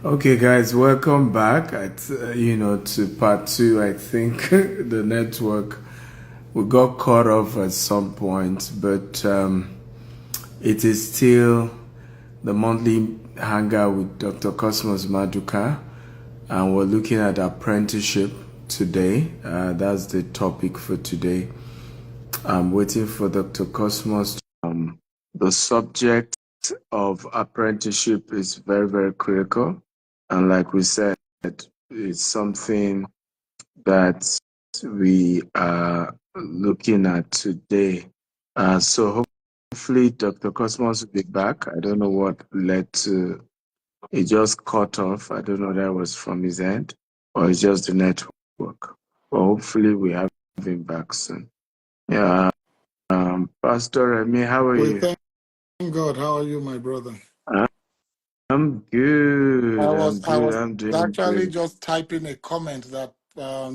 Okay, guys, welcome back. To part two. I think the network we got cut off at some point, but it is still the monthly hangout with Dr. Cosmos Maduka, and we're looking at apprenticeship today. That's the topic for today. I'm waiting for Dr. Cosmos. The subject of apprenticeship is very, very critical. And like we said, it's something that we are looking at today. So hopefully Dr. Cosmos will be back. I don't know what led to it just cut off. I don't know if that was from his end or it's just the network. But hopefully we have him back soon. Yeah. Pastor Remy, how are We you? thank God. How are you, my brother? I'm good. I was I'm doing actually good. just typing a comment that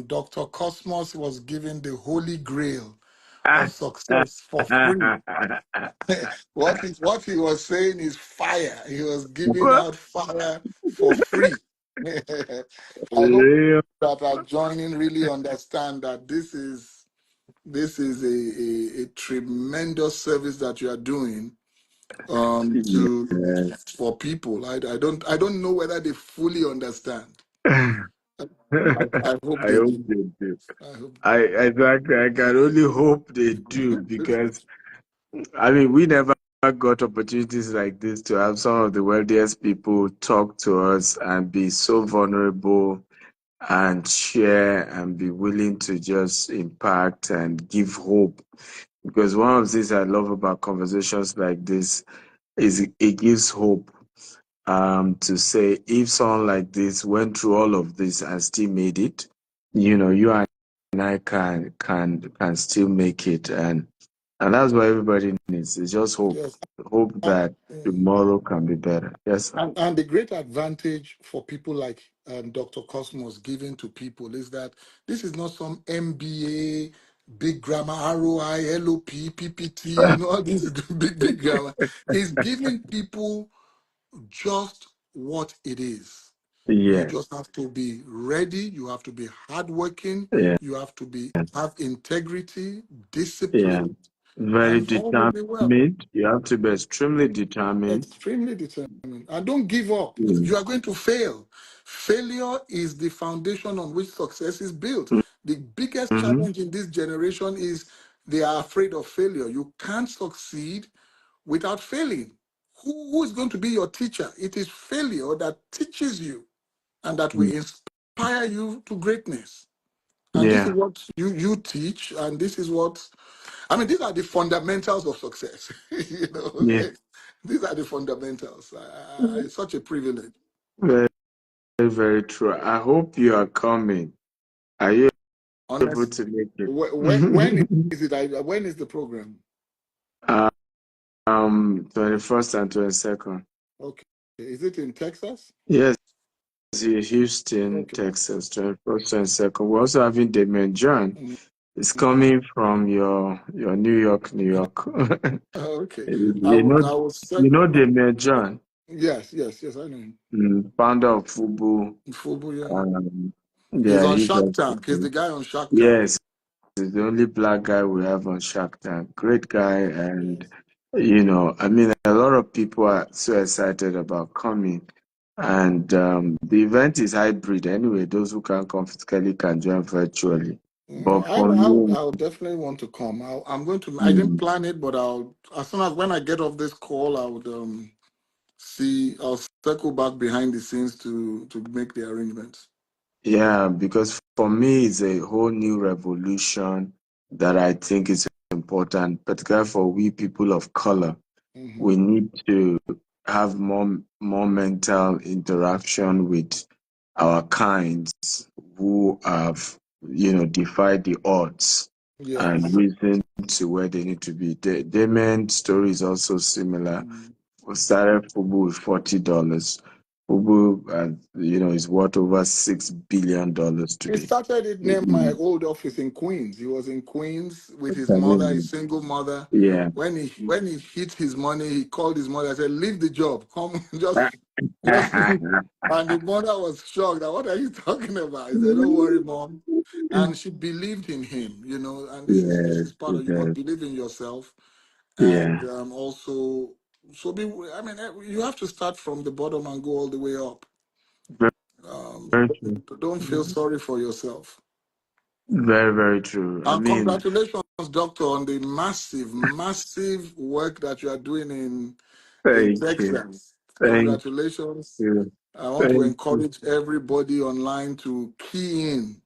Dr. Cosmos was giving the holy grail of success for free. What he was saying is fire. He was giving out fire for free. I hope Real. that are joining really understand that this is a tremendous service that you are doing to Yeah. for people. I don't know whether they fully understand. I hope I they hope do. they do. I hope I exactly. I can only hope they do because we never got opportunities like this to have some of the wealthiest people talk to us and be so vulnerable and share and be willing to just impact and give hope. Because one of the things I love about conversations like this is it gives hope. To say if someone like this went through all of this and still made it, you and I can still make it, and that's what everybody needs. It's just hope, yes. hope And, that tomorrow can be better. Yes, sir. and the great advantage for people like Dr. Cosmos giving to people is that this is not some MBA, big grammar, ROI, LOP, PPT, all these big grammar. He's giving people just what it is. You Yes, just have to be ready. You have to be hardworking. yeah, You have to have integrity, yeah. discipline, Very and all will be well. determined. You have to be extremely determined. Extremely determined. And don't give up. Mm. You are going to fail. Failure is the foundation on which success is built. The biggest Mm-hmm. challenge in this generation is they are afraid of failure. You can't succeed without failing. Who is going to be your teacher? It is failure that teaches you and that will inspire you to greatness. And this is Yeah, what you teach, and this is what these are the fundamentals of success. yeah. These are the fundamentals. It's such a privilege. Very, very true. I hope you are coming. Are you able Honest. to make it? When is it? When is the program? 21st and 22nd. Okay. Is it in Texas? Yes, Houston, Okay. Texas, 21st and 2nd. We're also having Damien John. Mhm. It's coming from your New York, New York. Okay. I you will. know, I will. you know Damien John, Yes. Yes. Yes. I know him. founder of Fubu. Football. Yeah. Um, He's yeah, on he's Shark a Tank. He's the guy on Shark Tank. yes, he's the only black guy we have on Shark Tank. Great guy, and Yes. a lot of people are so excited about coming. And the event is hybrid anyway. Those who can come physically can join virtually. No, But for me, I'll definitely want to come. I'm going to. I didn't mm, plan it, but I'll as soon as when I get off this call, I would see. I'll circle back behind the scenes to make the arrangements. yeah, because for me, it's a whole new revolution that I think is important, particularly for we people of color. Hmm. We need to have more mental interaction with our kinds who have defied the odds and Yes. risen to where they need to be. The Damon story is also similar. Mm. We started Fubu with $40. Fubu, is worth over $6 billion He today. started it near my Mm. old office in Queens. He was in Queens with his mother, his single mother. Yeah. When he hit his money, he called his mother and said, "Leave the job, come just." Just and the mother was shocked. That, what are you talking about? He said, "Don't worry, mom." And she believed in him, you know. And this Yes, is part of, you must yes, believe in yourself, and yeah. also, so be. I mean, you have to start from the bottom and go all the way up. Very, Um, very true. don't feel sorry for yourself. Very, very true. I And mean, congratulations, doctor, on the massive, massive work that you are doing in thank you. Texas. Thank Congratulations. you. I want to Thank you. encourage everybody online to key in,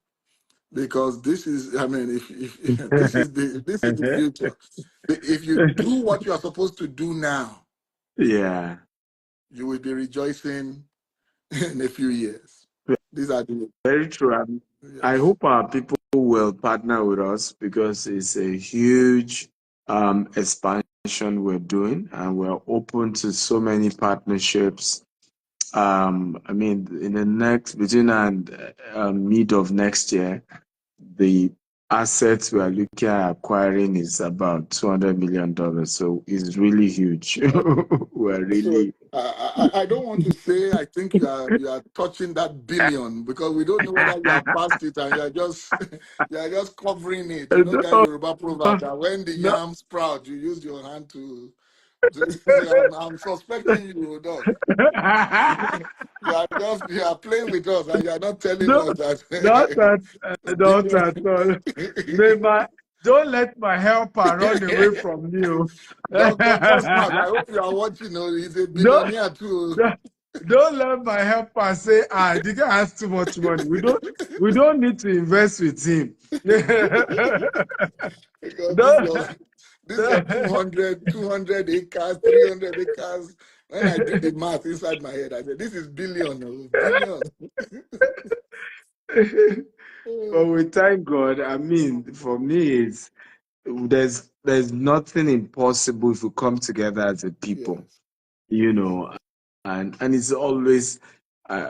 because this is, I mean, if this is the future. If you do what you are supposed to do now, Yeah. you will be rejoicing in a few years. These are the, Very true. I yes. hope our people will partner with us because it's a huge expansion we're doing, and we're open to so many partnerships. I mean, in the next between and mid of next year, the assets we are looking at acquiring is about $200 million. So it's really huge. We're So really I don't want to say I think you are touching that billion, because we don't know whether you are past it and you are just you are just covering it. You know that no, Yoruba proverb that when the no. yam sprout, you use your hand to say, I'm suspecting you, dog. You are playing with us and you are not telling No, us not that at, not billion. at all. May my, don't let my helper run away from you. Dr. Cosmas, I hope you are watching. Oh, he's a don't, billionaire too. don't don't let my helper say, ah, the guy has too much money. We don't need to invest with him. Because don't, this your don't. 200 acres, 300 acres. When I do the math inside my head, I said, this is billion, oh, billion. But we thank God. I mean, for me, there's nothing impossible if we come together as a people, Yes, you yes. know. And it's always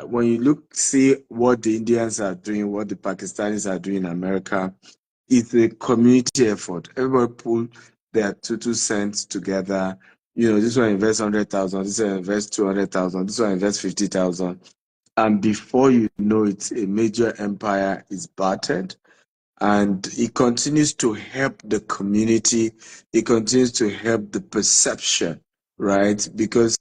when you see what the Indians are doing, what the Pakistanis are doing in America, it's a community effort. Everybody pull their two cents together. This one invest 100,000, this one invest 200,000, this one invest 50,000, and before you know it, a major empire is battered, and it continues to help the community. It continues to help the perception, right? Because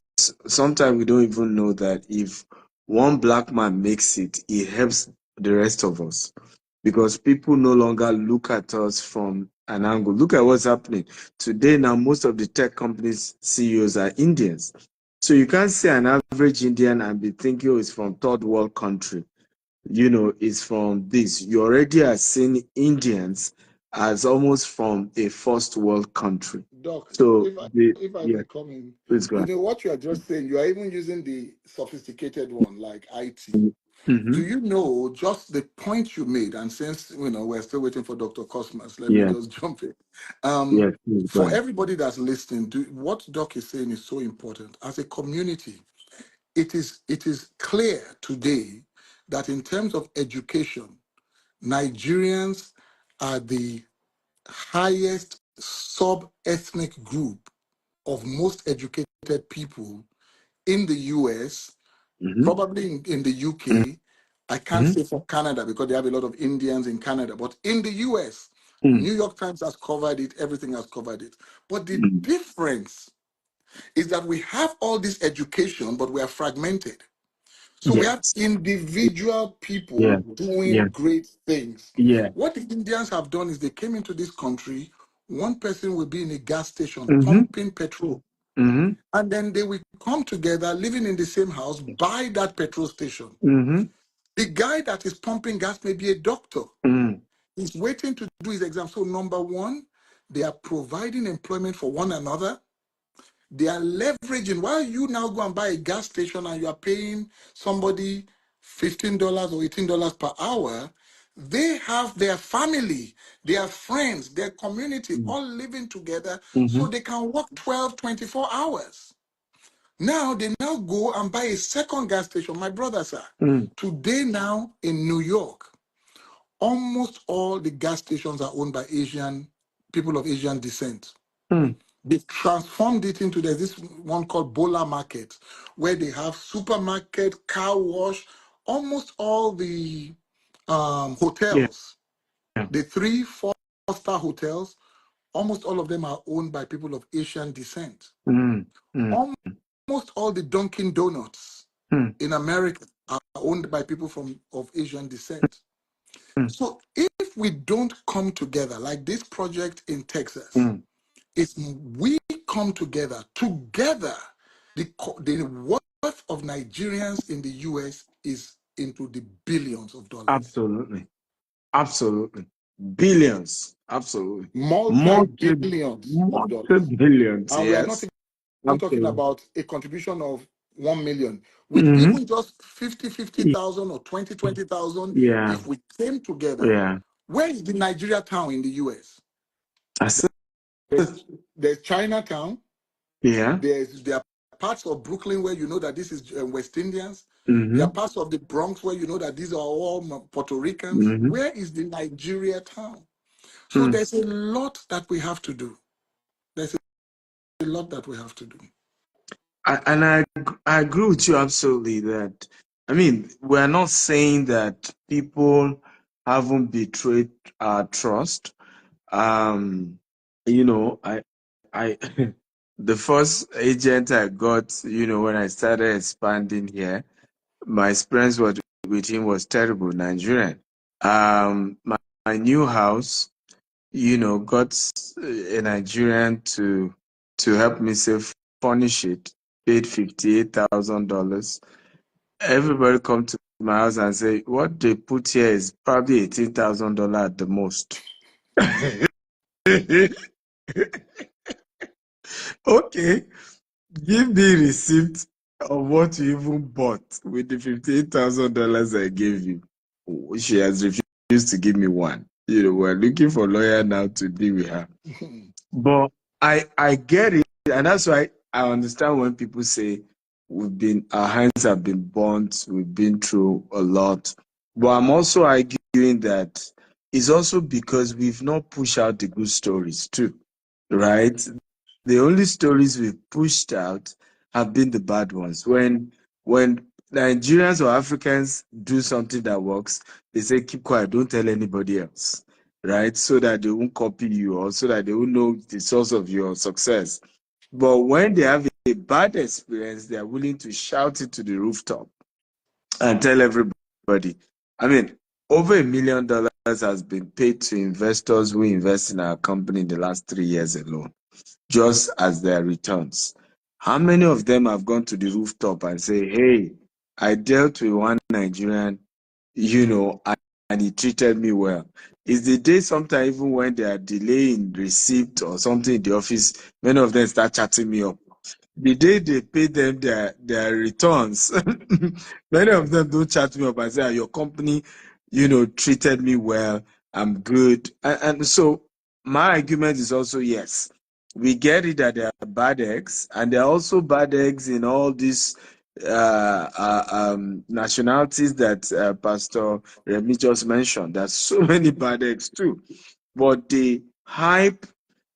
sometimes we don't even know that if one black man makes it, it helps the rest of us, because people no longer look at us from an angle. Look at what's happening today. Now most of the tech companies CEOs are Indians, so you can't see an average Indian and be thinking, oh, it's from third world country, is from this. You already are seeing Indians as almost from a first world country. Doc, So if I yeah, may come in, please go you ahead. know what you are just saying, you are even using the sophisticated one like IT. Mm-hmm. Do you know just the point you made? And since we're still waiting for Dr. Cosmas, let me Yeah, just jump in. yes, please go For ahead. everybody that's listening, what Doc is saying is so important. As a community, it is clear today that in terms of education, Nigerians are the highest sub-ethnic group of most educated people in the US, Mm-hmm. probably in the UK. I can't Mm-hmm. say for Canada because they have a lot of Indians in Canada, but in the US, Mm-hmm. New York Times has covered it, everything has covered it. But the difference is that we have all this education, but we are fragmented. So we have Yes. individual people Yeah. doing Yeah. great things. Yeah. What the Indians have done is they came into this country, one person will be in a gas station Mm-hmm. pumping petrol, Mm-hmm. and then they will come together, living in the same house, buy that petrol station. Mm-hmm. The guy that is pumping gas may be a doctor. Mm-hmm. He's waiting to do his exam. So number one, they are providing employment for one another. They are leveraging. While you now go and buy a gas station and you are paying somebody $15 or $18 per hour, they have their family, their friends, their community all living together Mm-hmm. so they can work 12, 24 hours. Now they now go and buy a second gas station. My brother, sir, today now in New York, almost all the gas stations are owned by Asian people of Asian descent. Mm-hmm. They've transformed it into, there's this one called Bola Market, where they have supermarket, car wash, almost all the Yeah. hotels, the 3, 4 star hotels, almost all of them are owned by people of Asian descent. Mm, mm, Almost all the Dunkin' Donuts mm, in America are owned by people of Asian descent. mm, So if we don't come together, like this project in Texas, mm. it's we come together, the worth of Nigerians in the US is into the billions of dollars. Absolutely. Absolutely. Billions. Absolutely. Multi-billions of dollars. Multi-billions, And we are not yes. even talking Absolutely. about a contribution of 1 million. With Mm-hmm. even just 50,000 or 20,000, Yeah. if we came together, Yeah. where is the Nigeria town in the US? I said, There's Chinatown. yeah. There are parts of Brooklyn where you know that this is West Indians. There are Mm-hmm. parts of the Bronx where you know that these are all Puerto Ricans. Mm-hmm. Where is the Nigeria town? So Mm. there's a lot that we have to do. There's a lot that we have to do. I agree with you absolutely that, I mean, we're not saying that people haven't betrayed our trust. Um, you know, I, the first agent I got, when I started expanding here, my experience with him was terrible, Nigerian. My new house, got a Nigerian to help me furnish it, paid $58,000. Everybody come to my house and say, what they put here is probably $18,000 at the most. Okay, give me receipt of what you even bought with the $58,000 I gave you. Oh, she has refused to give me one. We're looking for a lawyer now to deal with her. But I get it, and that's why I understand when people say our hands have been burnt, we've been through a lot. But I'm also arguing that it's also because we've not pushed out the good stories too, right? The only stories we've pushed out have been the bad ones. When Nigerians or Africans do something that works, they say keep quiet, don't tell anybody else, right? So that they won't copy you or so that they won't know the source of your success. But when they have a bad experience, they are willing to shout it to the rooftop and tell everybody. I mean, over $1 million has been paid to investors who invest in our company in the last 3 years alone, just as their returns. How many of them have gone to the rooftop and say, hey, I dealt with one Nigerian, and he treated me well? It's the day sometimes even when they are delaying receipt or something in the office, many of them start chatting me up. The day they pay them their returns, many of them don't chat me up and say, your company, treated me well, I'm good. And so my argument is also, yes, we get it that there are bad eggs, and there are also bad eggs in all these nationalities that Pastor Remy just mentioned. There's so many bad eggs too. But the hype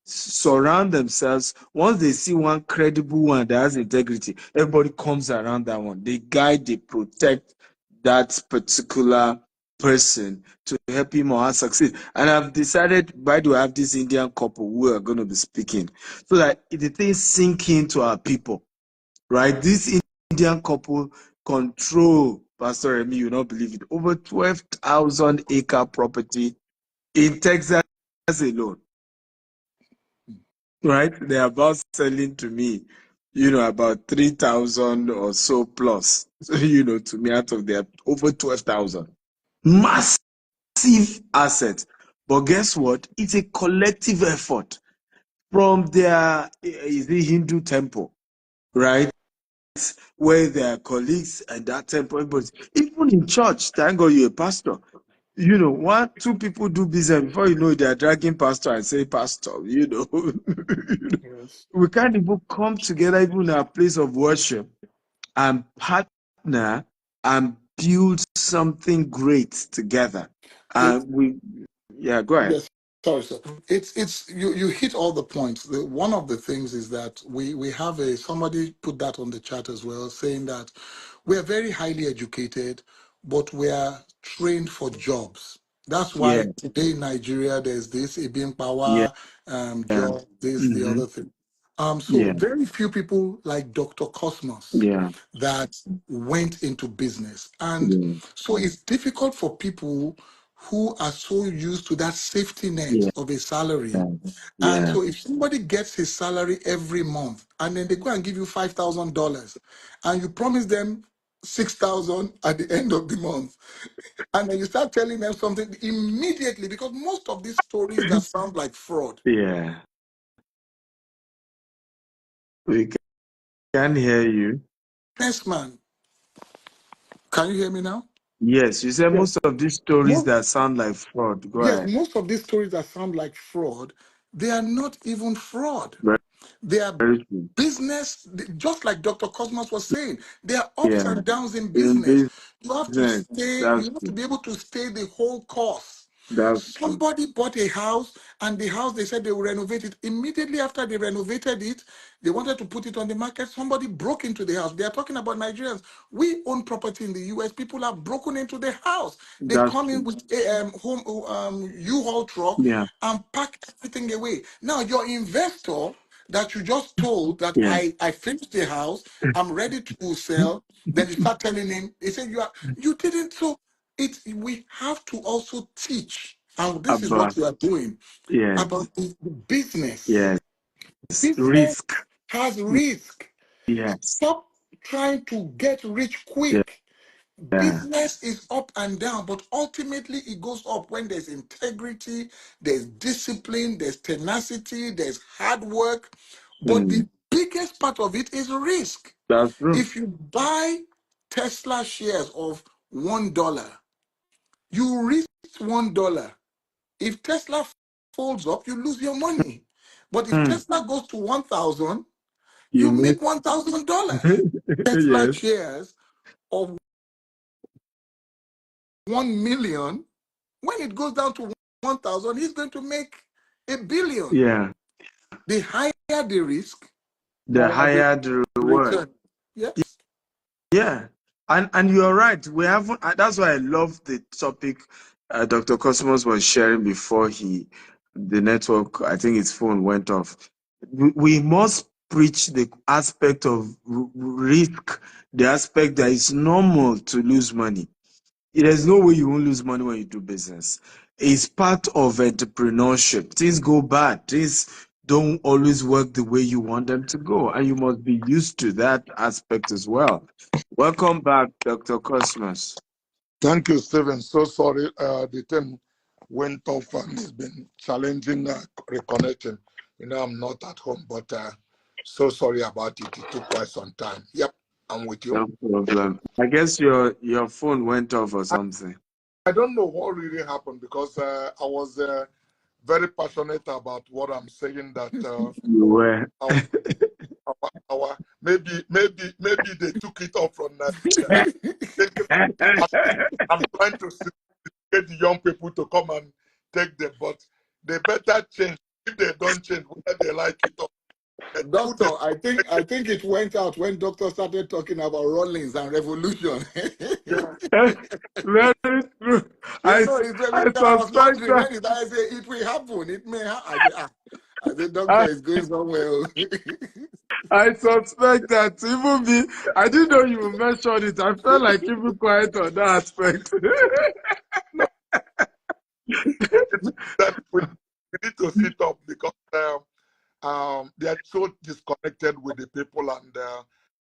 surround themselves. Once they see one credible one that has integrity, everybody comes around that one. They guide, they protect that particular person to help him or her succeed. And I've decided, by the way, I have this Indian couple who are going to be speaking, so that the thing sink into our people, right? This Indian couple control, Pastor Remy, you not believe it, over 12,000 acre property in Texas alone. Right? They're about selling to me, about 3,000 or so plus, to me out of their over 12,000. Massive asset. But guess what? It's a collective effort from their is the Hindu temple, right? Where their colleagues and that temple, but even in church, thank God you're a pastor. 1, 2 people do business before you know they're dragging pastor and say pastor. Yes. We can't even come together even in our place of worship and partner and build something great together. It, Go ahead. yes. Sorry, sir. It's you hit all the points. One of the things is that we have somebody put that on the chat as well, saying that we are very highly educated, but we are trained for jobs. That's Yeah, why today in Nigeria there's this Ibin yeah, Power yeah. job, this the Mm-hmm. other thing. So Yeah, very few people like Dr. Cosmos yeah, that went into business, and yeah, so it's difficult for people who are so used to that safety net yeah, of a salary. And yeah. so if somebody gets his salary every month and then they go and give you $5,000 and you promise them 6,000 at the end of the month, and then you start telling them something immediately, because most of these stories that sound like fraud. Yeah. We can hear you. Yes, man. Can you hear me now? Yes, you said Yes. most of these stories Most, that sound like fraud. Go yes, ahead. most of these stories that sound like fraud, they are not even fraud. Very, They are very true. business, just like Dr. Cosmos was saying, there are ups Yeah. and downs in In business. You have to business, stay, that's you have to true. be able to stay the whole course. That's true. Somebody bought a house, and the house, they said they will renovate it. Immediately after they renovated it, they wanted to put it on the market. Somebody broke into the house. They are talking about Nigerians. We own property in the US. People have broken into the house. They That's come in true. with a U-Haul truck Yeah. and pack everything away. Now, your investor that you just told that Yeah. I finished the house, I'm ready to sell. Then you start telling him, they say you didn't. So we have to also teach, and this is what About, we are doing, yes. about the business. Yes. Business Risk. has risk. Yes. Stop trying to get rich Yeah. quick. Business is up and down, but ultimately it goes up when there's integrity, there's discipline, there's tenacity, there's hard work. But the Mm. biggest part of it is risk. That's true. If you buy Tesla shares of $1, you risk $1. If Tesla folds up, you lose your money. But if Mm. Tesla goes to 1,000, You you make make $1,000. Tesla yes. shares of 1 million, when it goes down to 1,000, he's going to make $1 billion. Yeah. The higher the risk, The higher the higher the reward. return. Yes. Yeah, and you're right. We haven't. That's why I love the topic Dr. Cosmos was sharing before the network. I think his phone went off. We must preach the aspect of risk, the aspect that it's normal to lose money. There's no way you won't lose money when you do business. It's part of entrepreneurship. Things go bad. Things don't always work the way you want them to go. And you must be used to that aspect as well. Welcome back, Dr. Cosmos. Thank you, Stephen. So sorry, the thing went off and it's been challenging reconnecting. I'm not at home, but so sorry about it. It took quite some time. Yep, I'm with you. No problem. I guess your phone went off or I, something. I don't know what really happened because I was very passionate about what I'm saying that You were. our, maybe they took it off from Nigeria. I'm trying to get the young people to come and take them, but they better change. If they don't change, whether they like it or put Doctor, them. I think it went out when doctor started talking about Rollins and revolution. Yeah. Very true. It's I because I was suspect wondering that when did I say it will happen. It may happen. I said, doctor is going somewhere. I suspect that even me, I didn't know you mentioned it. I felt like keeping quiet on that aspect. No, that we need to sit up because they are so disconnected with the people, and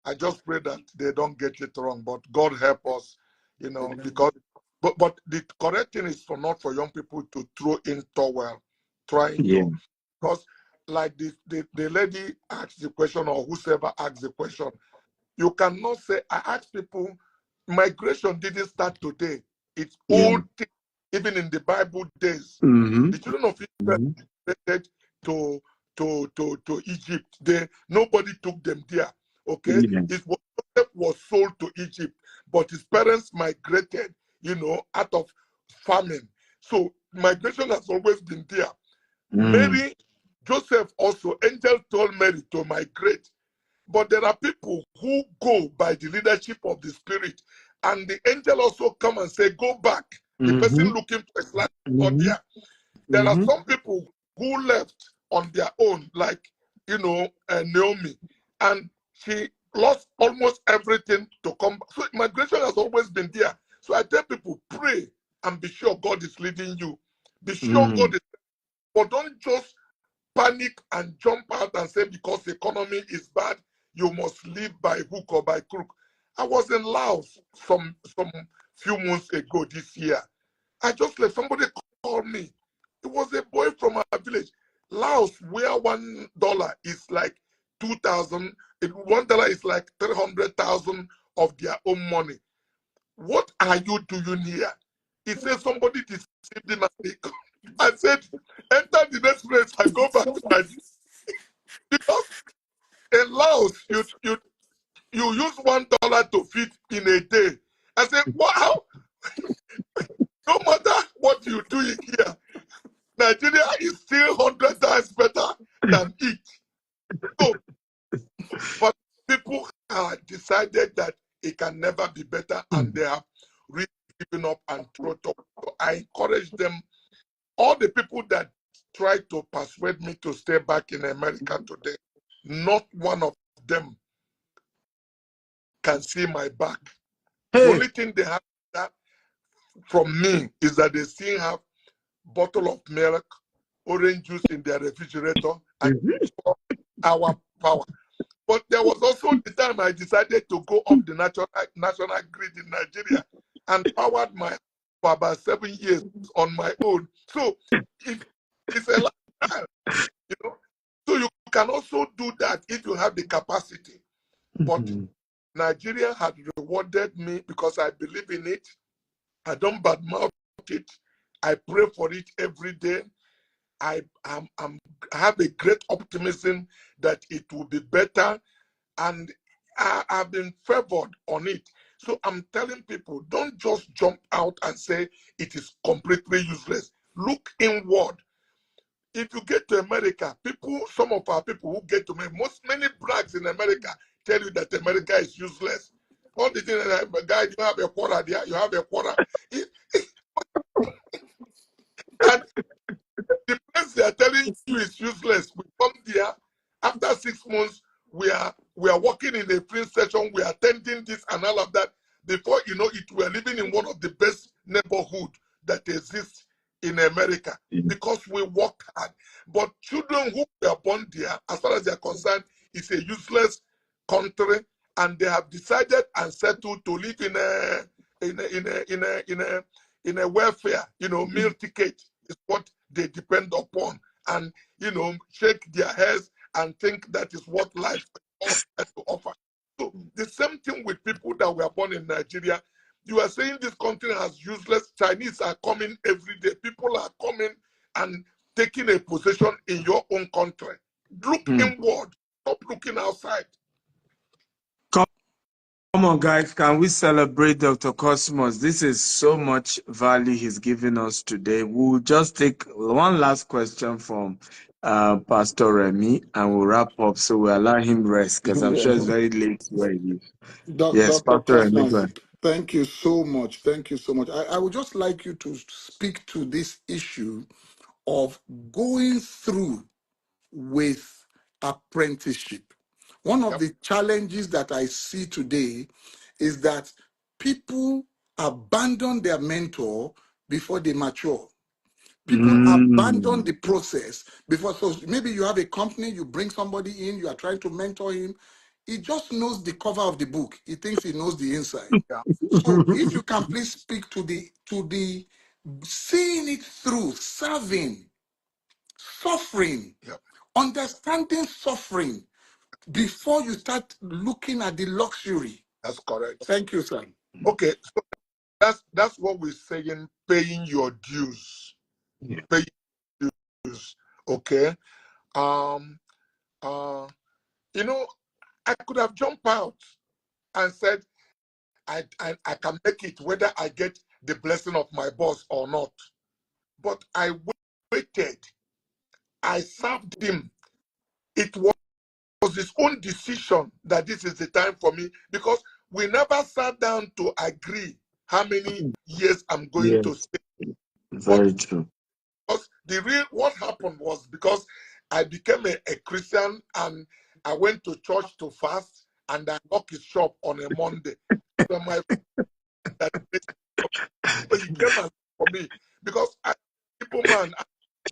I just pray that they don't get it wrong. But God help us, because but the correct thing is for not for young people to throw in towel, trying Yeah. to, because like the lady asked the question or whoever asked the question, you cannot say, I ask people, migration didn't start today. It's Yeah. old thing, even in the Bible days. Mm-hmm. The children of Israel Mm-hmm. migrated to Egypt. Nobody took them there. Okay? Yeah. Joseph was sold to Egypt, but his parents migrated, out of famine. So migration has always been there. Mary, Joseph also, angel told Mary to migrate. But there are people who go by the leadership of the Spirit, and the angel also come and say, go back. The person looking for Islam is not there. There are some people who left on their own, like, Naomi, and she lost almost everything to come back. So migration has always been there. So I tell people, pray and be sure God is leading you. Be sure God is, but don't just panic and jump out and say because the economy is bad, you must live by hook or by crook. I was in Laos some few months ago this year. I just left. Somebody called me. It was a boy from our village. Laos, where $1 is like 2,000, $1 is like 300,000 of their own money. What are you doing here? He said somebody deceived him. I said, enter the next place and go back to Nigeria. Because in Laos, you use $1 to feed in a day. I said, wow, no matter what you do here, Nigeria is still 100 times better than it. So, but people have decided that it can never be better, and they have really given up and thrown up. So I encourage them, all the people that try to persuade me to stay back in America today, not one of them can see my back. The only thing they have that from me is that they still have bottle of milk, orange juice in their refrigerator, and our power. But there was also the time I decided to go off the national grid in Nigeria and powered my for about 7 years on my own. So it's a lifestyle, So you can also do that if you have the capacity. But Nigeria had rewarded me because I believe in it. I don't badmouth it. I pray for it every day. I have a great optimism that it will be better, and I've been favored on it. So I'm telling people, don't just jump out and say it is completely useless. Look inward. If you get to America, some of our people who get to many brags in America tell you that America is useless. All the things that guys, you have a quarter there, you have a quarter. And the place they are telling you is useless. We come there, after 6 months, we are working in a free session, we are attending this and all of that. Before you know it, we are living in one of the best neighborhood that exists in America because we work hard. But children who were born there, as far as they are concerned, it's a useless country, and they have decided and settled to live in a welfare, meal ticket is what they depend upon, and shake their heads and think that is what life has to offer. So the same thing with people that were born in Nigeria. You are saying this country has useless. Chinese are coming every day. People are coming and taking a position in your own country. Look inward. Stop looking outside. Come on, guys, can we celebrate Dr. Cosmos? This is so much value he's given us today. We'll just take one last question from Pastor Remy and we'll wrap up. So we'll allow him rest because I'm sure it's very late where he is. Yes, Dr. Pastor Remy, go Cosmos, ahead. thank you so much. Thank you so much. I would just like you to speak to this issue of going through with apprenticeship. One of the challenges that I see today is that people abandon their mentor before they mature. People abandon the process before. So maybe you have a company, you bring somebody in, you are trying to mentor him. He just knows the cover of the book. He thinks he knows the inside. So if you can please speak to the seeing it through, serving, suffering, understanding suffering before you start looking at the luxury. That's correct. Thank you, sir. Okay, so that's what we're saying, paying your dues. Paying dues. Okay. I could have jumped out and said, I can make it whether I get the blessing of my boss or not. But I waited I served him. It was his own decision that this is the time for me, because we never sat down to agree how many years I'm going to Yes, stay. But very true. what happened was, because I became a Christian and I went to church to fast, and I locked his shop on a Monday. So my that so he came and for me, because people man,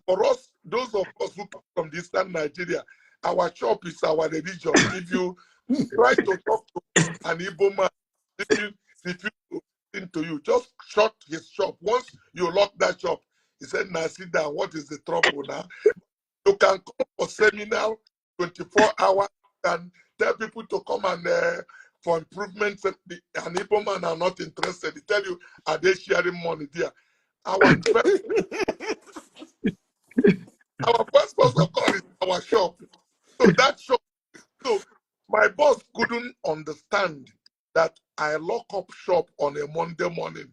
for us, those of us who come from the Eastern Nigeria, our shop is our religion. If you try to talk to an Igbo man, if you to listen to you, just shut his shop. Once you lock that shop, he said, "Now sit down. What is the trouble now?" You can come for seminar, 24 hours, and tell people to come and for improvements. And Igbo man are not interested. They tell you, are they sharing money there? Our first, our first port of call is our shop. So that shop. So my boss couldn't understand that I lock up shop on a Monday morning.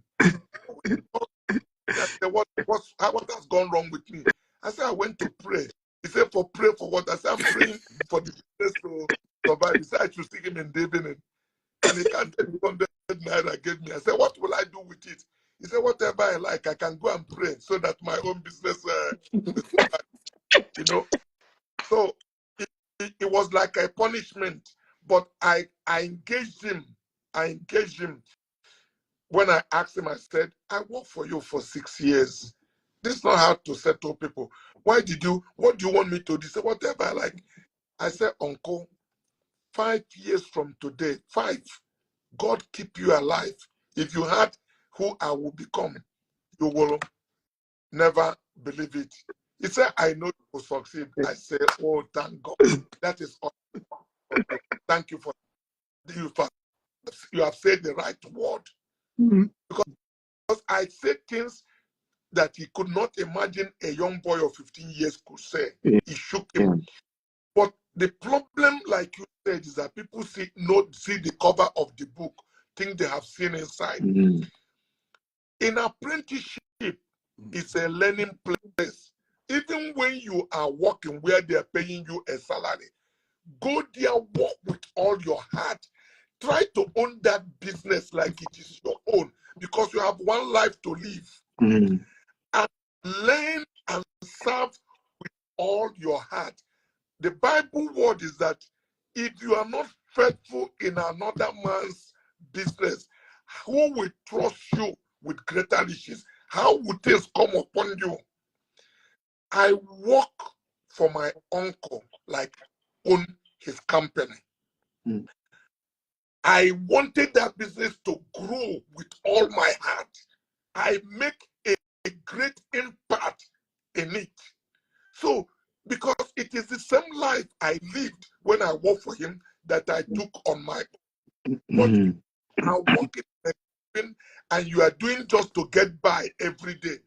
I said, what has gone wrong with me? I said, I went to pray. He said, pray for what? I said, I'm praying for the business to survive. He said, I should stick him in the evening. And he can't take 100 naira gave me. I said, what will I do with it? He said, whatever I like, I can go and pray so that my own business will survive. You know? So it was like a punishment. But I engaged him. I engaged him. When I asked him, I said, I worked for you for 6 years. This is not how to settle people. What do you want me to do? He said, whatever I like. I said, Uncle, 5 years from today, 5, God keep you alive. If you had who I will become, you will never believe it. He said, I know you will succeed. I said, oh, thank God. That is all. Thank you for you have said the right word. Because I said things that he could not imagine a young boy of 15 years could say. It shook him. But the problem, like you said, is that people see the cover of the book, think they have seen inside. In apprenticeship, it's a learning place. Even when you are working where they are paying you a salary, go there, work with all your heart. Try to own that business like it is your own, because you have one life to live. And learn and serve with all your heart. The Bible word is that if you are not faithful in another man's business, who will trust you with greater riches? How would things come upon you? I work for my uncle like own his company. I wanted that business to grow with all my heart. I make a great impact in it. So, because it is the same life I lived when I worked for him that I took on my own. But I work in and you are doing just to get by every day.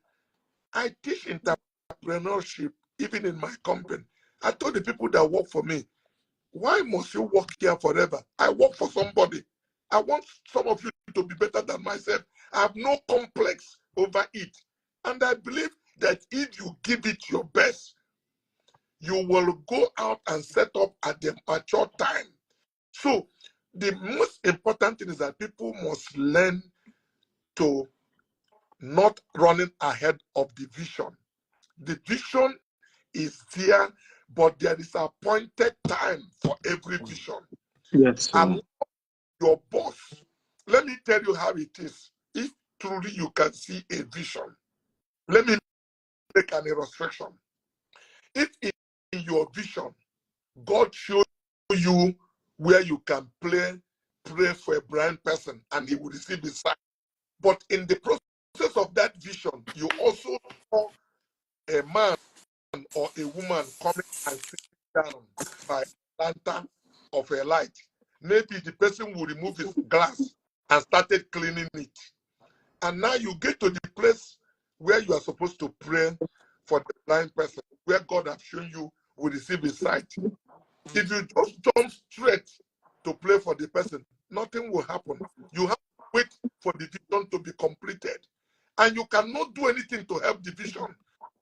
I teach entrepreneurship even in my company. I told the people that work for me, why must you work here forever? I work for somebody. I want some of you to be better than myself. I have no complex over it. And I believe that if you give it your best, you will go out and set up at the mature time. So the most important thing is that people must learn to not running ahead of the vision. The vision is there, but there is appointed time for every vision. Yes, sir. I'm not your boss. Let me tell you how it is. If truly you can see a vision, let me make an illustration. If in your vision, God shows you where you can pray for a blind person and he will receive his sight. But in the process of that vision, you also saw a man or a woman coming and sitting down by a lantern of a light. Maybe the person will remove his glass and started cleaning it. And now you get to the place where you are supposed to pray for the blind person, where God has shown you will receive his sight. If you just jump straight to pray for the person, nothing will happen. You have to wait for the vision to be completed. And you cannot do anything to help the vision.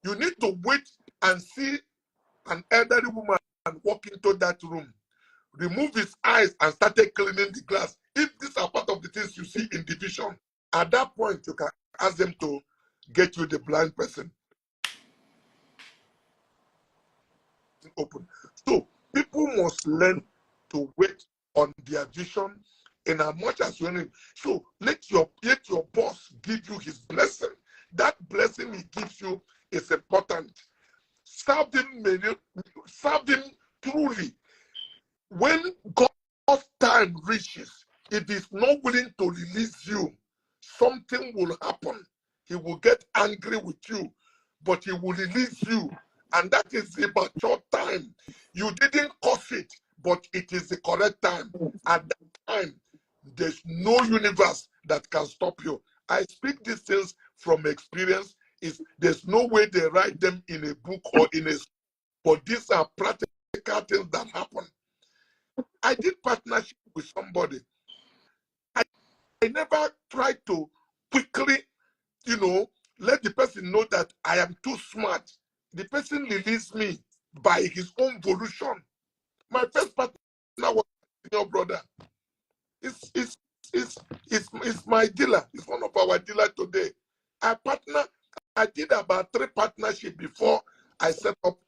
You need to wait and see an elderly woman walk into that room, remove his eyes and started cleaning the glass. If these are part of the things you see in division, at that point you can ask them to get you the blind person open. So people must learn to wait on their vision in as much as you need. So let your boss give you his blessing. That blessing he gives you is important. Serve him truly. When God's time reaches, if he's not willing to release you, something will happen. He will get angry with you, but he will release you. And that is the mature time. You didn't cause it, but it is the correct time. At that time, there's no universe that can stop you. I speak these things from experience. There's no way they write them in a book or in a, but these are practical things that happen. I did partnership with somebody. I never tried to quickly, let the person know that I am too smart. The person released me by his own volition. My first partner was your brother. It's my dealer. It's one of our dealers today. I did about 3 partnerships before I set up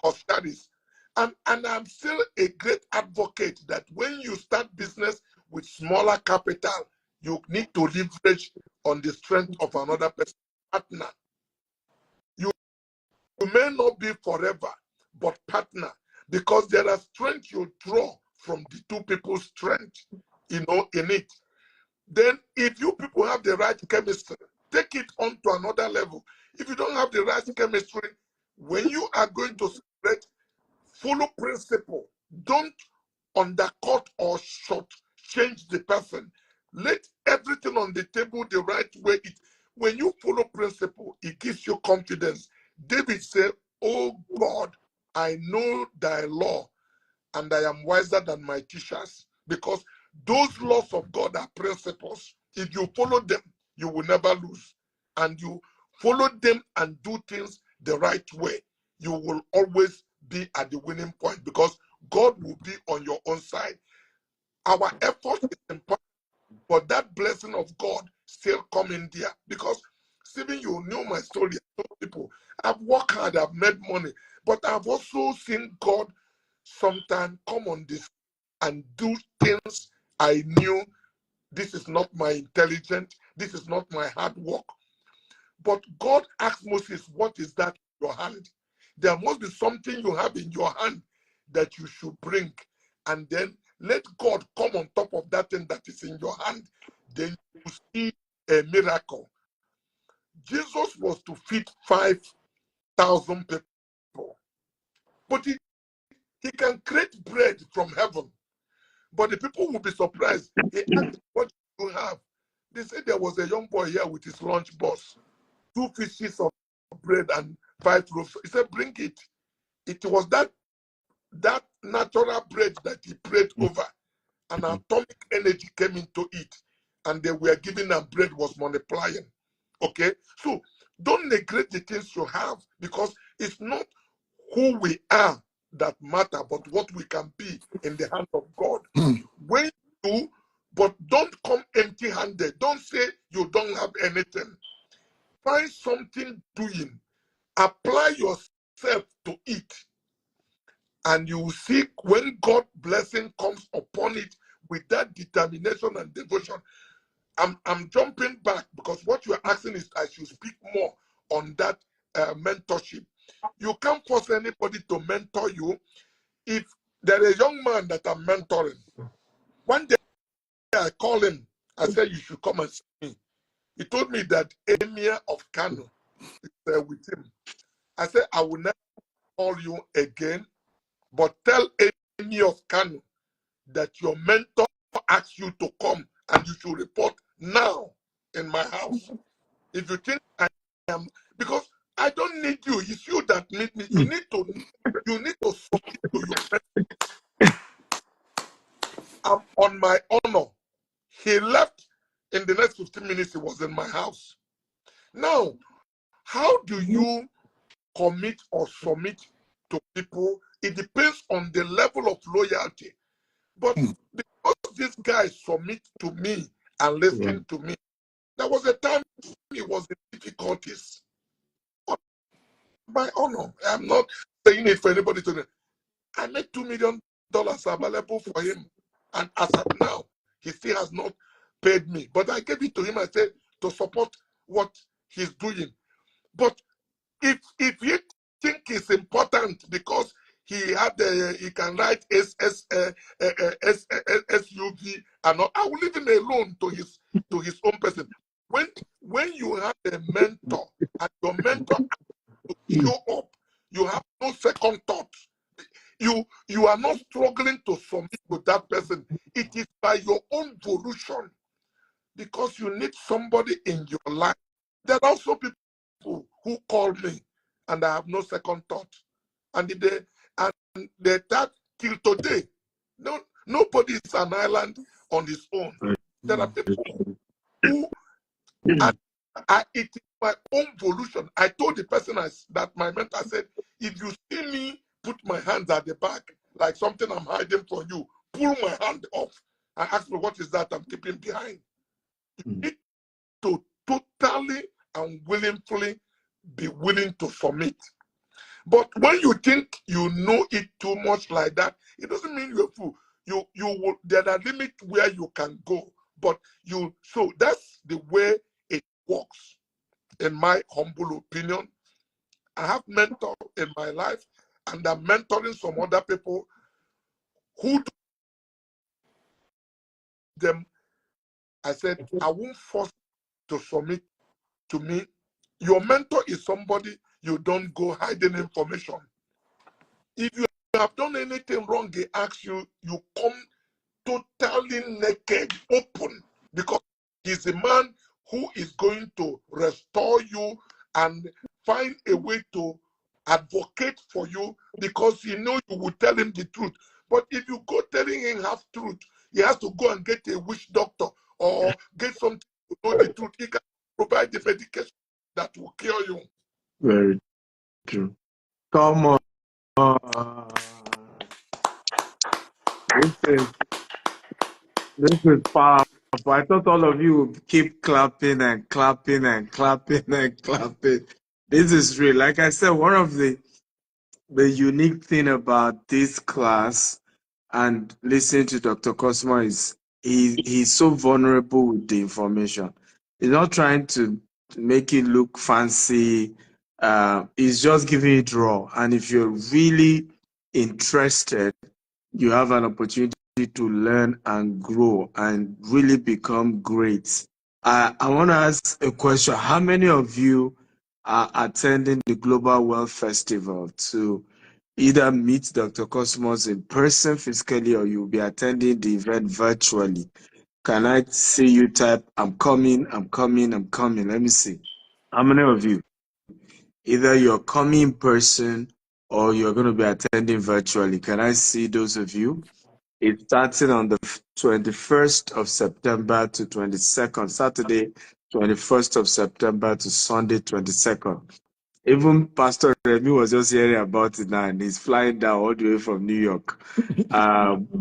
Oscaris. And I'm still a great advocate that when you start business with smaller capital, you need to leverage on the strength of another person's partner. You may not be forever, but partner, because there are strength you draw from the 2 people's strength, in it. Then if you people have the right chemistry, take it on to another level. If you don't have the right chemistry, when you are going to separate, follow principle. Don't undercut or short change the person. Let everything on the table the right way. When you follow principle, it gives you confidence. David said, "Oh God, I know thy law, and I am wiser than my teachers." Because those laws of God are principles. If you follow them, you will never lose. And you follow them and do things the right way, you will always be at the winning point, because God will be on your own side. Our effort is important, but that blessing of God still come in there. Because, Stephen, you know my story. I told people, I've worked hard, I've made money, but I've also seen God sometimes come on this and do things I knew this is not my intelligence, this is not my hard work. But God asked Moses, what is that in your hand? There must be something you have in your hand that you should bring. And then let God come on top of that thing that is in your hand. Then you see a miracle. Jesus was to feed 5,000 people. But he can create bread from heaven. But the people will be surprised. He asked, what do you have? They said there was a young boy here with his lunch box, 2 fishes of bread and 5 loaves. He said, bring it. It was that natural bread that he prayed over. And atomic energy came into it. And they were giving, and bread was multiplying. Okay? So don't neglect the things you have, because it's not who we are that matter, but what we can be in the hand of God. When you do, but don't come empty-handed. Don't say you don't have anything. Find something doing. Apply yourself to it. And you will see when God's blessing comes upon it with that determination and devotion. I'm jumping back because what you are asking is I should speak more on that mentorship. You can't force anybody to mentor you. If there is a young man that I'm mentoring, one day I called him. I said, you should come and see me. He told me that Emir of Kano is with him. I said, I will never call you again, but tell Emir of Kano that your mentor asks you to come and you should report now in my house. If you think I am, because I don't need you, it's you that need me. You need to submit to your mentor. I'm on my honor. He left in the next 15 minutes, he was in my house. Now, how do you commit or submit to people. It depends on the level of loyalty. But because this guy submit to me and listen to me, there was a time he was in difficulties. On my honor, I'm not saying it for anybody to know. I made $2 million available for him. And as of now, he still has not paid me. But I gave it to him, I said, to support what he's doing. But if you think it's important because he can write SUV and all, I will leave him alone to his own person. When you have a mentor and your mentor show up, you have no second thought. You are not struggling to submit to that person. It is by your own volition, because you need somebody in your life. There are also people who call me and I have no second thought. And they that till today, nobody is an island on his own. There are people who it is my own volition. I told the person that my mentor said, if you see me put my hands at the back, like something I'm hiding from you, pull my hand off and ask me what is that I'm keeping behind. You need to totally and willingly be willing to submit. But when you think you know it too much like that, it doesn't mean you're a fool. There are limits where you can go, but so that's the way it works. In my humble opinion, I have mentors in my life, and I'm mentoring some other people who do them. I said, I won't force to submit to me. Your mentor is somebody you don't go hiding information. If you have done anything wrong, they ask you, you come totally naked, open, because he's a man who is going to restore you and find a way to advocate for you, because you know you will tell him the truth. But if you go telling him half truth, he has to go and get a witch doctor or get something to know the truth. He can provide the medication that will cure you. Very true. Come on. This is powerful. I thought all of you would keep clapping and clapping and clapping and clapping. This is real. Like I said, one of the unique thing about this class and listening to Dr. Cosmo is he's so vulnerable with the information. He's not trying to make it look fancy. He's just giving it raw. And if you're really interested, you have an opportunity to learn and grow and really become great. I want to ask a question. How many of you are attending the Global Wealth Festival to either meet Dr. Cosmos in person physically, or you'll be attending the event virtually? Can I see you type, I'm coming, I'm coming, I'm coming? Let me see. How many of you? Either you're coming in person or you're going to be attending virtually. Can I see those of you? It's starting on the 21st of September to 22nd, Saturday, 21st of September to Sunday, 22nd. Even Pastor Remy was just hearing about it now, and he's flying down all the way from New York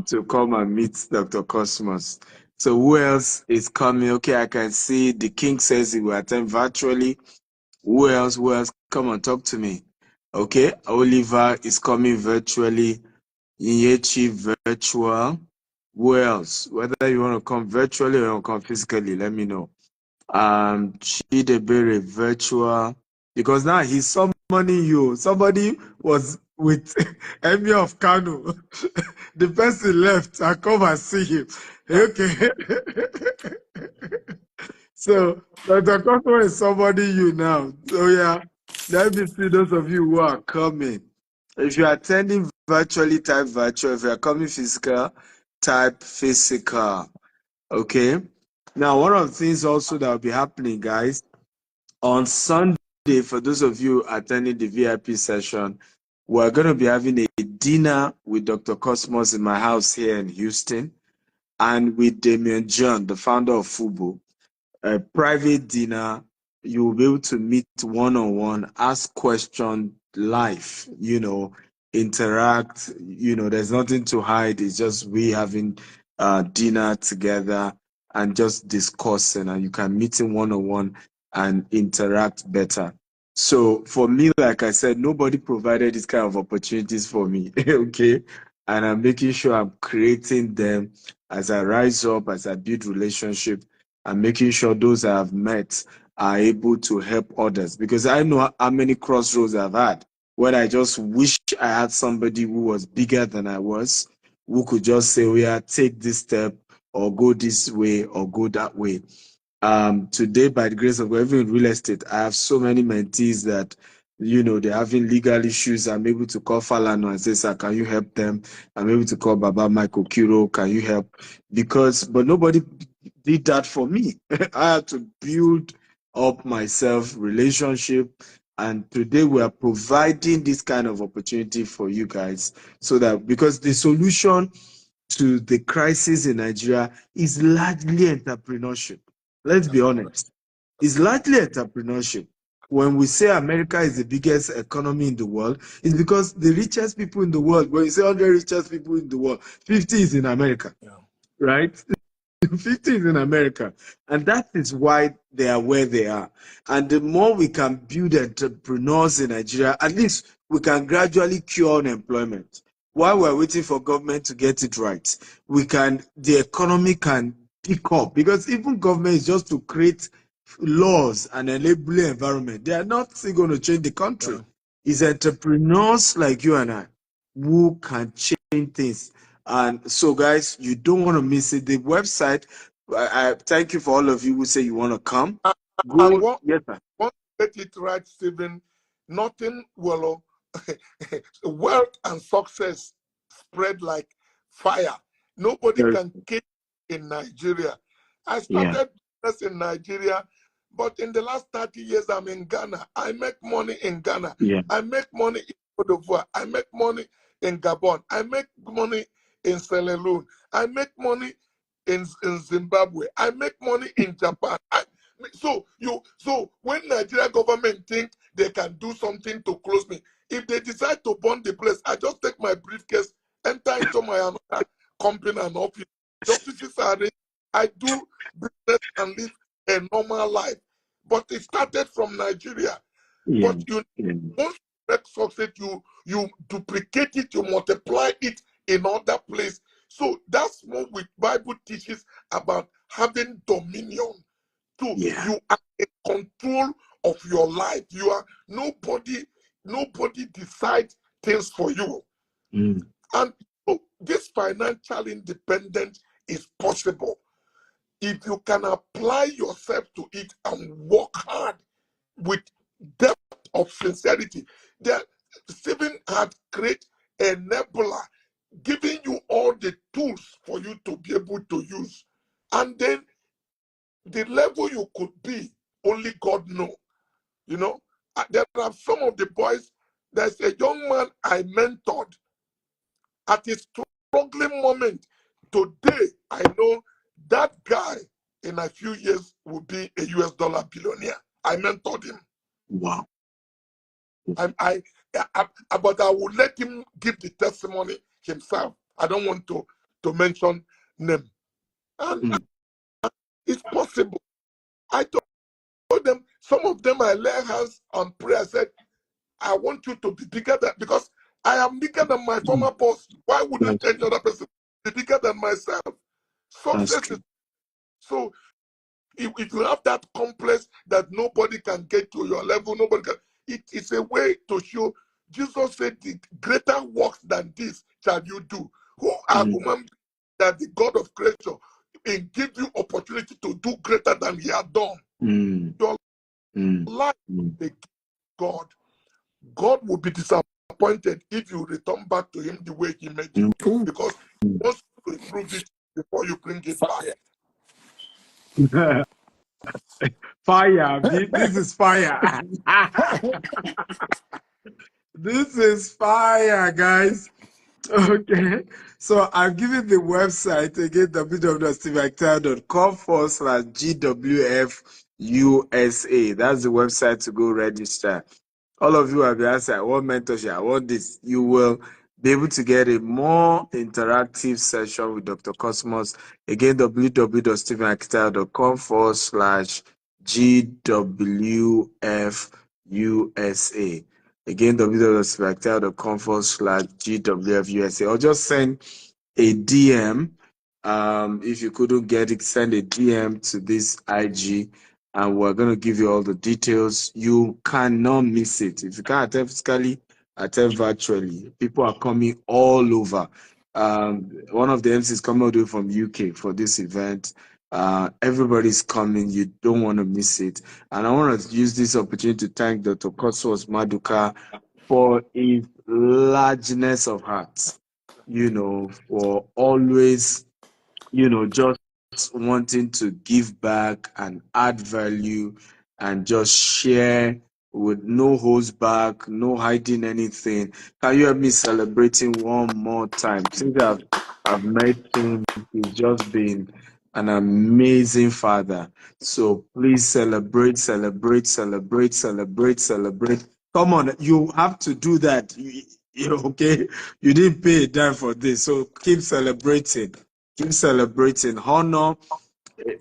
to come and meet Dr. Cosmos. So who else is coming? Okay, I can see the King says he will attend virtually. Who else? Who else? Come on, talk to me. Okay, Oliver is coming virtually. Inyechi virtual. Who else? Whether you want to come virtually or you want to come physically, let me know. Chidebere virtual, because now he's summoning you. Somebody was with Emir of Kano. The person left. I come and see him. Okay. So Dr. Cosmo is somebody you now. So yeah, let me see those of you who are coming. If you're attending virtually, type virtual. If you're coming physical, type physical. Okay. Now, one of the things also that will be happening, guys, on Sunday, for those of you attending the VIP session, we're going to be having a dinner with Dr. Cosmos in my house here in Houston, and with Damien John, the founder of Fubo. A private dinner. You will be able to meet one-on-one, ask questions live, interact. There's nothing to hide. It's just we having dinner together and just discussing, and you can meet in one-on-one and interact better. So for me, like I said, nobody provided this kind of opportunities for me. Okay. And I'm making sure I'm creating them as I rise up, as I build relationship, and making sure those I have met are able to help others. Because I know how many crossroads I've had when I just wish I had somebody who was bigger than I was, who could just say, oh yeah, take this step or go this way or go that way. Today, by the grace of God, even in real estate, I have so many mentees that, they're having legal issues. I'm able to call Falano and say, sir, can you help them? I'm able to call Baba Michael Kiro, can you help? But nobody did that for me. I had to build up myself, relationship. And today we are providing this kind of opportunity for you guys so that, because the solution to the crisis in Nigeria is largely entrepreneurship. Let's be That's correct. honest. It's largely entrepreneurship. When we say America is the biggest economy in the world, it's because the richest people in the world, when you say 100 richest people in the world, 50 is in America, right? 50 is in America. And that is why they are where they are. And the more we can build entrepreneurs in Nigeria, at least we can gradually cure unemployment. While we're waiting for government to get it right, the economy can pick up, because even government is just to create laws and enable environment. They are not going to change the country. It's entrepreneurs like you and I who can change things. And so, guys, you don't want to miss it. The website, I thank you for all of you who say you want to come. And Go. Yes, sir. once you get it right, Stephen, nothing will wealth and success spread like fire. Nobody can keep in Nigeria. I started business in Nigeria, but in the last 30 years, I'm in Ghana. I make money in Ghana. Yeah. I make money in Cote d'Ivoire. I make money in Gabon. I make money in Sierra Leone. I make money in Zimbabwe. I make money in Japan. So when Nigeria government think they can do something to close me, if they decide to burn the place, I just take my briefcase, enter into my another company and office. The offices are ready. I do business and live a normal life. But it started from Nigeria. Yeah. But once you make success, you duplicate it, you multiply it in other place. So that's what the Bible teaches about having dominion. You are in control of your life. You are nobody decides things for you. And so this financial independence is possible if you can apply yourself to it and work hard with depth of sincerity. Stephen had created a nebula, giving you all the tools for you to be able to use. And then the level you could be, only God knows. There are some of the boys, there's a young man I mentored at his struggling moment. Today, I know that guy in a few years will be a US dollar billionaire. I mentored him. Wow. But I will let him give the testimony himself. I don't want to mention name. And it's possible. I told them, some of them I lay hands on prayer. I said, I want you to be bigger than, because I am bigger than my former boss. Why wouldn't any other person be bigger than myself? Success is, so if you have that complex that nobody can get to your level, it's a way to show. Jesus said, the greater works than this shall you do. Who are human that the God of creation and give you opportunity to do greater than he had done. Your life, God will be disappointed if you return back to him the way he made you. Because he wants to improve it before you bring it back. Fire. This is fire. This is fire, guys. Okay. So I'll give you the website again, www.stevector.com/GWF USA. That's the website to go register. All of you have been asking, I want mentorship, I want this. You will be able to get a more interactive session with Dr. Cosmos. Again, www.stephenakitao.com/GWFUSA. Again, www.stephenakitao.com/GWFUSA. Or just send a DM. If you couldn't get it, send a DM to this IG, and we're going to give you all the details. You cannot miss it. If you can't attend physically, attend virtually. People are coming all over. One of the MCs coming all the way from UK for this event. Everybody's coming. You don't want to miss it. And I want to use this opportunity to thank Dr. Koswas Maduka for his largeness of heart, for always, just wanting to give back and add value and just share with no holds back, no hiding anything. Can you help me celebrating one more time? Since I've met him, he's just been an amazing father. So please celebrate, celebrate, celebrate, celebrate, celebrate. Come on, you have to do that. Okay? You didn't pay a dime for this, so keep celebrating. Keep celebrating. Honor.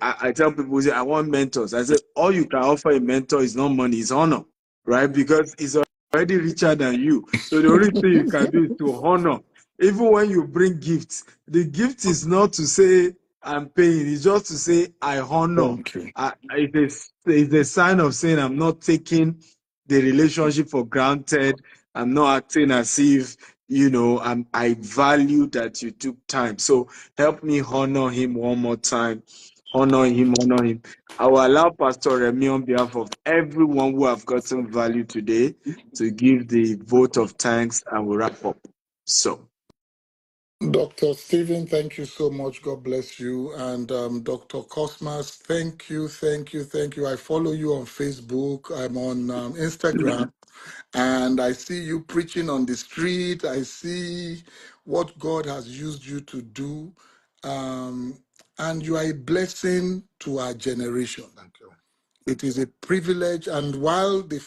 I tell people, I want mentors. I say, all you can offer a mentor is not money, it's honor, right? Because he's already richer than you. So the only thing you can do is to honor. Even when you bring gifts, the gift is not to say, I'm paying, it's just to say, I honor. Thank you. It's a sign of saying, I'm not taking the relationship for granted. I'm not acting as if, I value that you took time. So help me honor him one more time. Honor him, honor him. I will allow Pastor Remy on behalf of everyone who have gotten value today to give the vote of thanks, and we'll wrap up. So, Dr. Stephen, thank you so much. God bless you. And Dr. Cosmas, thank you, thank you, thank you. I follow you on Facebook. I'm on Instagram. And I see you preaching on the street. I see what God has used you to do. And you are a blessing to our generation. Thank you. It is a privilege. And while the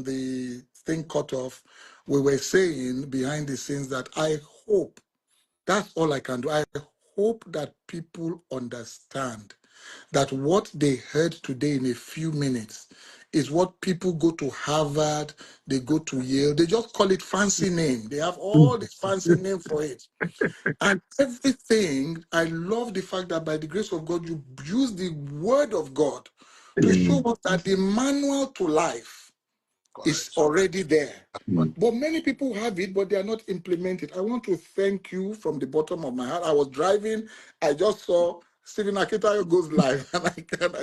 the thing cut off, we were saying behind the scenes that I hope, that's all I can do. I hope that people understand that what they heard today in a few minutes is what people go to Harvard, they go to Yale, they just call it fancy name. They have all the fancy name for it. And everything, I love the fact that by the grace of God, you use the word of God to show us that the manual to life is Correct. already there. But But many people have it, but they are not implemented. I want to thank you from the bottom of my heart. I was driving, I just saw Stephen Akitayo goes live, and I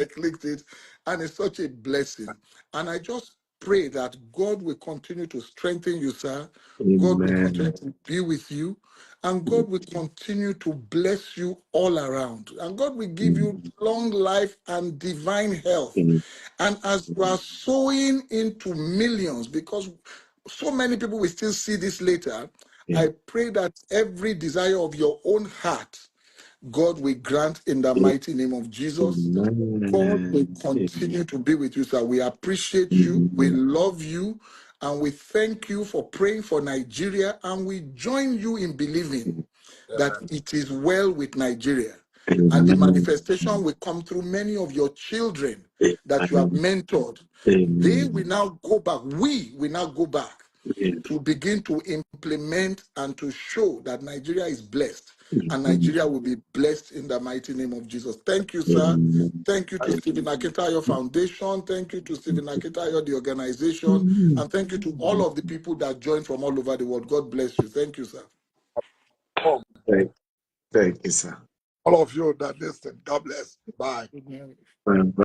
clicked it, and it's such a blessing. And I just pray that God will continue to strengthen you, sir. God will continue amen. to be with you, and God will continue to bless you all around. And God will give you long life and divine health. And as you are sowing into millions, because so many people will still see this later, I pray that every desire of your own heart, God will grant in the mighty name of Jesus. God will Amen. continue to be with you, sir. We appreciate you, we love you, and we thank you for praying for Nigeria, and we join you in believing that amen. it is well with Nigeria. And the manifestation will come through many of your children that you have mentored. They will now go back, we will now go back to begin to implement and to show that Nigeria is blessed, and Nigeria will be blessed in the mighty name of Jesus. Thank you, sir. Thank you to Stephen Akintayo Foundation. Thank you to Stephen Akintayo, the organization. And thank you to all of the people that joined from all over the world. God bless you. Thank you, sir. Oh, Thank you, sir. all of you that listen, God bless. Bye. Amen.